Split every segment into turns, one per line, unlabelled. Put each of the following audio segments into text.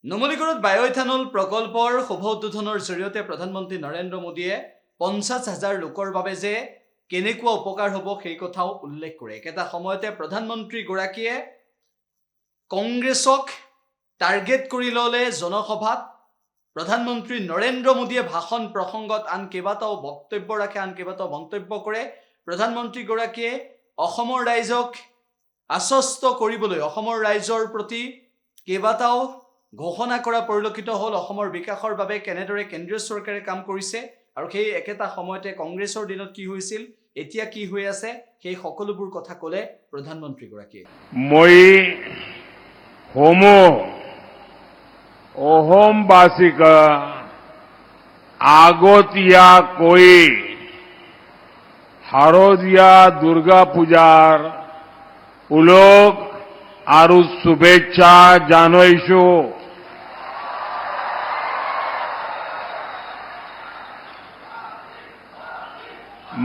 নুমলীগড়ত bioethanol প্ৰকল্পৰ শুভ উদ্বোধনৰ জৰিয়তে প্ৰধানমন্ত্ৰী নৰেন্দ্ৰ মোদীয়ে 50,000 লোকৰ বাবে যে কেনেকুৱা উপকাৰ হ'ব সেই কথাও উল্লেখ কৰে। এটা সময়তে প্ৰধানমন্ত্ৰীগৰাকীয়ে কংগ্ৰেছক টাৰ্গেট কৰি ল'লে জনসভাত প্ৰধানমন্ত্ৰী নৰেন্দ্ৰ মোদীয়ে ভাষণ প্ৰসংগত আন কেইবাটাও বক্তব্য ৰাখে, আন কেইবাটাও মন্তব্য কৰে। প্ৰধানমন্ত্ৰীগৰাকীয়ে অসমৰ ৰাইজক আশ্বস্ত কৰিবলৈ অসমৰ ৰাইজৰ প্ৰতি কেইবাটাও ঘোষণা কৰা পৰিলক্ষিত হ'ল। অসমৰ বিকাশৰ বাবে কেনেদৰে কেন্দ্ৰীয় চৰকাৰে কাম কৰিছে আৰু সেই একেটা সময়তে কংগ্ৰেছৰ দিনত কি হৈছিল, এতিয়া কি হৈ আছে, সেই সকলোবোৰ কথা ক'লে প্ৰধানমন্ত্ৰীগৰাকীয়ে।
মই অসমবাসীক আগতীয়া কৈ শাৰদীয়া দুৰ্গা পূজাৰ উলগ আৰু শুভেচ্ছা জনাইছো।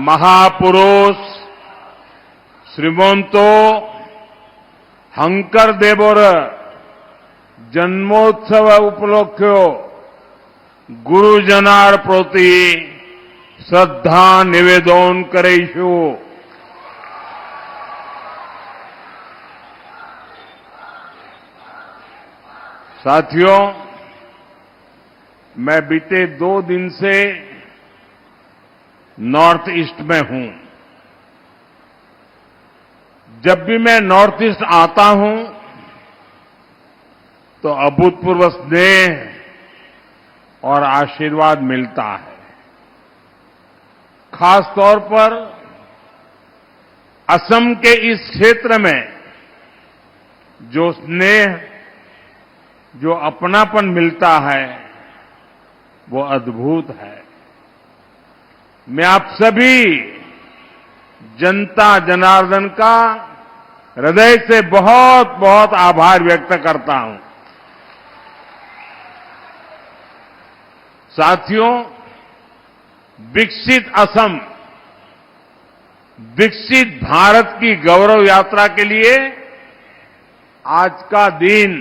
महापुरुष श्रीमंत शंकरदेवर जन्मोत्सव उपलक्ष्य गुरुजनार प्रति श्रद्धा निवेदन करेशु। साथियों, मैं बीते 2 दिन से नॉर्थ ईस्ट में हूं। जब भी मैं नॉर्थ ईस्ट आता हूं तो अभूतपूर्व स्नेह और आशीर्वाद मिलता है। खास तौर पर असम के इस क्षेत्र में जो स्नेह, जो अपनापन मिलता है वो अद्भुत है। मैं आप सभी जनता जनार्दन का हृदय से बहुत बहुत आभार व्यक्त करता हूं। साथियों, विकसित असम, विकसित भारत की गौरव यात्रा के लिए आज का दिन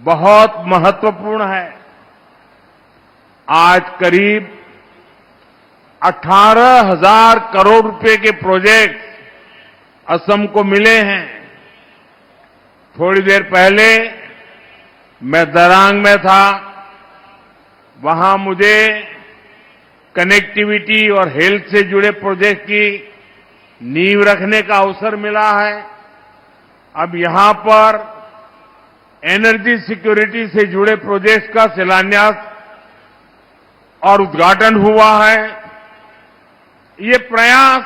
बहुत महत्वपूर्ण है। आज करीब 18,000 करोड़ रुपए के प्रोजेक्ट असम को मिले हैं। थोड़ी देर पहले मैं दरांग में था। वहां मुझे कनेक्टिविटी और हेल्थ से जुड़े प्रोजेक्ट की नींव रखने का अवसर मिला है। अब यहां पर एनर्जी सिक्योरिटी से जुड़े प्रोजेक्ट का शिलान्यास और उद्घाटन हुआ है। ये प्रयास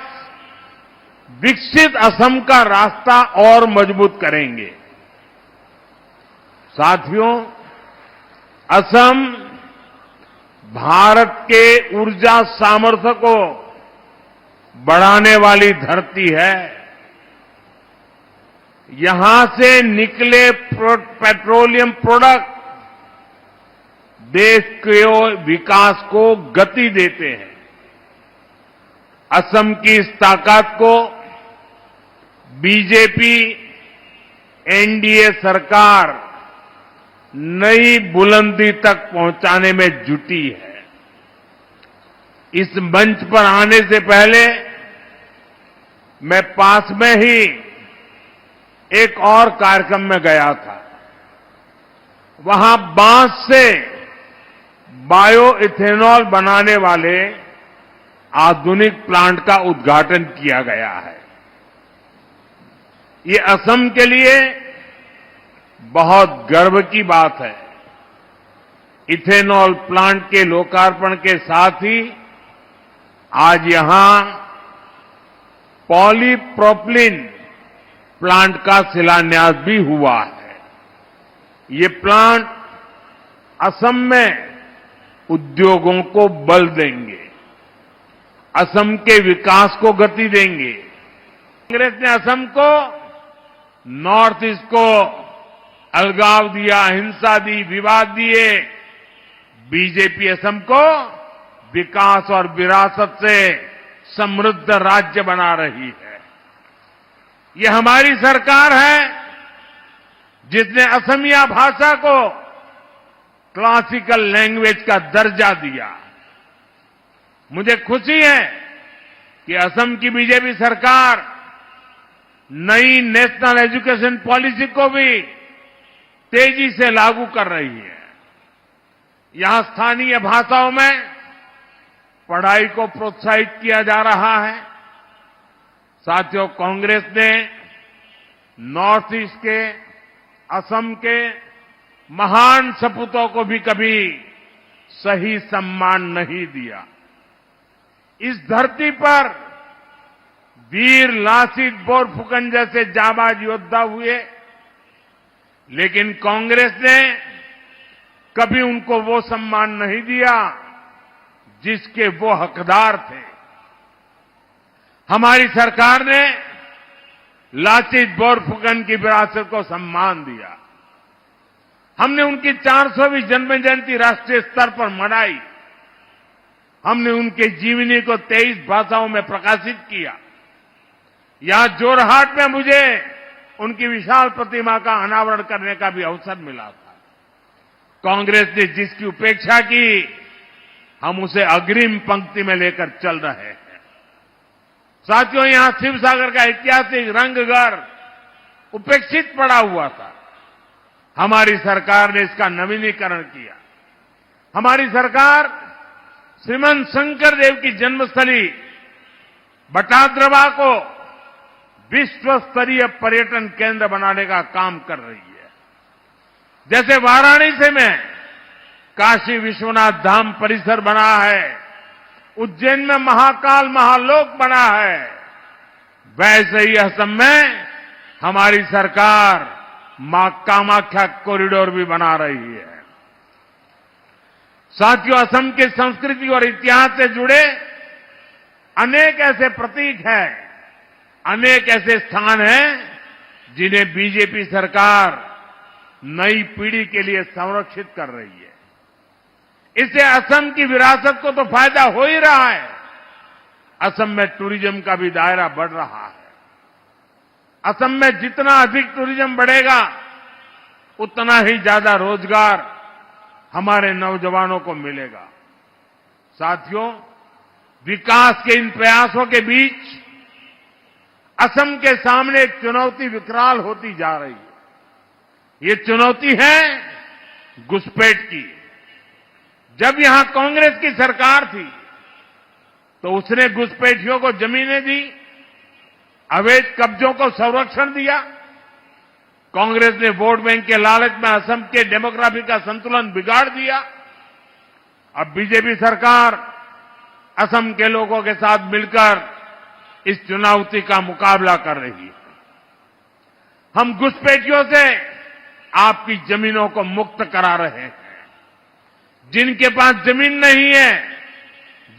विकसित असम का रास्ता और मजबूत करेंगे। साथियों, असम भारत के ऊर्जा सामर्थ्य को बढ़ाने वाली धरती है। यहां से निकले पेट्रोलियम प्रोडक्ट देश के विकास को गति देते हैं। असम की इस ताकत को बीजेपी एनडीए सरकार नई बुलंदी तक पहुंचाने में जुटी है। इस मंच पर आने से पहले मैं पास में ही एक और कार्यक्रम में गया था। वहां बांस से बायो इथेनॉल बनाने वाले आधुनिक प्लांट का उद्घाटन किया गया है। ये असम के लिए बहुत गर्व की बात है। इथेनॉल प्लांट के लोकार्पण के साथ ही आज यहां पॉलीप्रोपिलीन प्लांट का शिलान्यास भी हुआ है। ये प्लांट असम में उद्योगों को बल देंगे, असम के विकास को गति देंगे। कांग्रेस ने असम को, नॉर्थ ईस्ट को अलगाव दिया, हिंसा दी, विवाद दिए। बीजेपी असम को विकास और विरासत से समृद्ध राज्य बना रही है। ये हमारी सरकार है जिसने असमिया भाषा को क्लासिकल लैंग्वेज का दर्जा दिया। मुझे खुशी है कि असम की बीजेपी सरकार नई नेशनल एजुकेशन पॉलिसी को भी तेजी से लागू कर रही है। यहां स्थानीय भाषाओं में पढ़ाई को प्रोत्साहित किया जा रहा है। साथियों, कांग्रेस ने नॉर्थ ईस्ट के, असम के महान सपूतों को भी कभी सही सम्मान नहीं दिया। इस धरती पर वीर लासित बोरफुकन जैसे जाबाज योद्धा हुए, लेकिन कांग्रेस ने कभी उनको वो सम्मान नहीं दिया जिसके वो हकदार थे। हमारी सरकार ने लासित बोरफुकन की विरासत को सम्मान दिया। हमने उनकी 400वीं जन्म जयंती राष्ट्रीय स्तर पर मनाई। हमने उनके जीवनी को 23 भाषाओं में प्रकाशित किया। यहां जोरहाट में मुझे उनकी विशाल प्रतिमा का अनावरण करने का भी अवसर मिला था। कांग्रेस ने जिसकी उपेक्षा की, हम उसे अग्रिम पंक्ति में लेकर चल रहे हैं। साथियों, यहां शिवसागर का ऐतिहासिक रंगघर उपेक्षित पड़ा हुआ था। हमारी सरकार ने इसका नवीनीकरण किया। हमारी सरकार श्रीमंत शंकर देव की जन्मस्थली बटाद्रवा को विश्व स्तरीय पर्यटन केंद्र बनाने का काम कर रही है। जैसे वाराणसी में काशी विश्वनाथ धाम परिसर बना है, उज्जैन में महाकाल महालोक बना है, वैसे ही असम में हमारी सरकार मां कामाख्या कॉरिडोर भी बना रही है। साथियों, असम की संस्कृति और इतिहास से जुड़े अनेक ऐसे प्रतीक हैं, अनेक ऐसे स्थान हैं जिन्हें बीजेपी सरकार नई पीढ़ी के लिए संरक्षित कर रही है। इससे असम की विरासत को तो फायदा हो ही रहा है, असम में टूरिज्म का भी दायरा बढ़ रहा है। असम में जितना अधिक टूरिज्म बढ़ेगा, उतना ही ज्यादा रोजगार हमारे नौजवानों को मिलेगा। साथियों, विकास के इन प्रयासों के बीच असम के सामने एक चुनौती विकराल होती जा रही है। ये चुनौती है घुसपैठ की। जब यहां कांग्रेस की सरकार थी तो उसने घुसपैठियों को जमीनें दी, अवैध कब्जों को संरक्षण दिया। कांग्रेस ने वोट बैंक के लालच में असम के डेमोग्राफी का संतुलन बिगाड़ दिया। अब बीजेपी सरकार असम के लोगों के साथ मिलकर इस चुनौती का मुकाबला कर रही है। हम घुसपैठियों से आपकी जमीनों को मुक्त करा रहे हैं। जिनके पास जमीन नहीं है,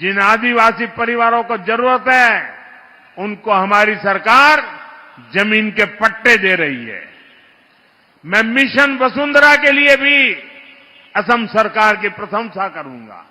जिन आदिवासी परिवारों को जरूरत है, उनको हमारी सरकार जमीन के पट्टे दे रही है। मैं मिशन वसुंधरा के लिए भी असम सरकार की प्रशंसा करूंगा।